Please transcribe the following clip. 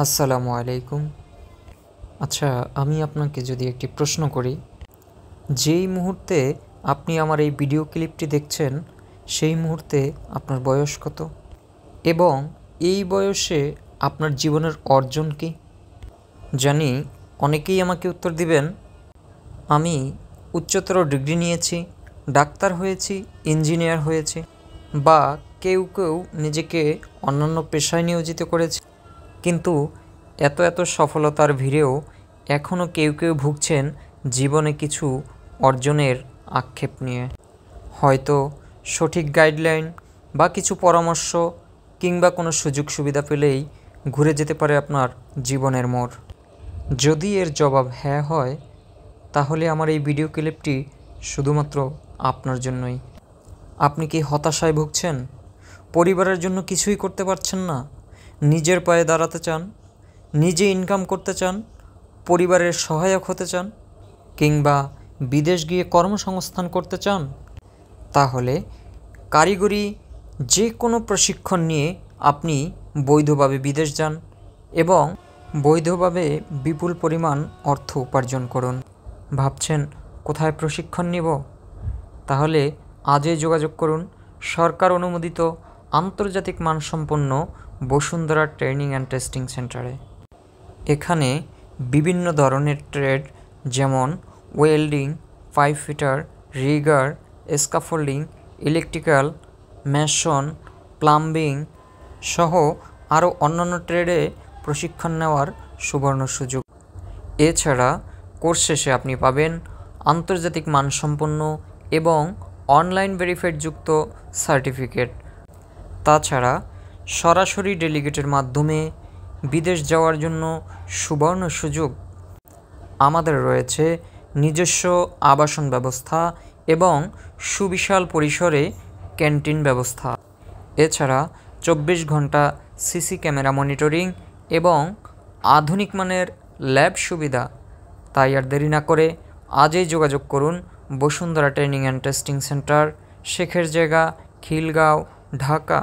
আসসালামু আলাইকুম। আচ্ছা, আমি আপনাকে যদি একটি প্রশ্ন করি, যেই মুহূর্তে আপনি আমার এই ভিডিও ক্লিপটি দেখছেন, সেই মুহূর্তে আপনার বয়স কত? এবং এই বয়সে আপনার জীবনের অর্জন কী? জানি অনেকেই আমাকে উত্তর দিবেন, আমি উচ্চতর ডিগ্রি নিয়েছি, ডাক্তার হয়েছি, ইঞ্জিনিয়ার হয়েছি, বা কেউ কেউ নিজেকে অন্যান্য পেশায় নিয়োজিত করেছে। কিন্তু এত সফলতার ভিড়েও এখনও কেউ কেউ ভুগছেন জীবনে কিছু অর্জনের আক্ষেপ নিয়ে। হয়তো সঠিক গাইডলাইন বা কিছু পরামর্শ কিংবা কোনো সুযোগ সুবিধা পেলেই ঘুরে যেতে পারে আপনার জীবনের মোড়। যদি এর জবাব হ্যাঁ হয়, তাহলে আমার এই ভিডিও ক্লিপটি শুধুমাত্র আপনার জন্যই। আপনি কি হতাশায় ভুগছেন? পরিবারের জন্য কিছুই করতে পারছেন না? নিজের পায়ে দাঁড়াতে চান, নিজে ইনকাম করতে চান, পরিবারের সহায়ক হতে চান, কিংবা বিদেশ গিয়ে কর্মসংস্থান করতে চান? তাহলে কারিগরি যে কোনো প্রশিক্ষণ নিয়ে আপনি বৈধভাবে বিদেশ যান এবং বৈধভাবে বিপুল পরিমাণ অর্থ উপার্জন করুন। ভাবছেন কোথায় প্রশিক্ষণ নিব? তাহলে আজই যোগাযোগ করুন সরকার অনুমোদিত আন্তর্জাতিক মানসম্পন্ন বসুন্ধরা ট্রেনিং অ্যান্ড টেস্টিং সেন্টারে। এখানে বিভিন্ন ধরনের ট্রেড যেমন welding, pipe fitter, rigger, scaffolding, electrical, mason, plumbing সহ আরও অন্যান্য ট্রেডে প্রশিক্ষণ নেওয়ার সুবর্ণ সুযোগ। এছাড়া কোর্স শেষে আপনি পাবেন আন্তর্জাতিক মানসম্পন্ন এবং অনলাইন ভেরিফাইড যুক্ত সার্টিফিকেট। তাছাড়া সরাসরি ডেলিগেটের মাধ্যমে বিদেশ যাওয়ার জন্য সুবর্ণ সুযোগ। আমাদের রয়েছে নিজস্ব আবাসন ব্যবস্থা এবং সুবিশাল পরিসরে ক্যান্টিন ব্যবস্থা। এছাড়া 24 ঘন্টা সিসি ক্যামেরা মনিটরিং এবং আধুনিক মানের ল্যাব সুবিধা। তাই আর দেরি না করে আজই যোগাযোগ করুন Bashundhara training and testing centre, শেখের জায়গা, খিলগাঁও, ঢাকা।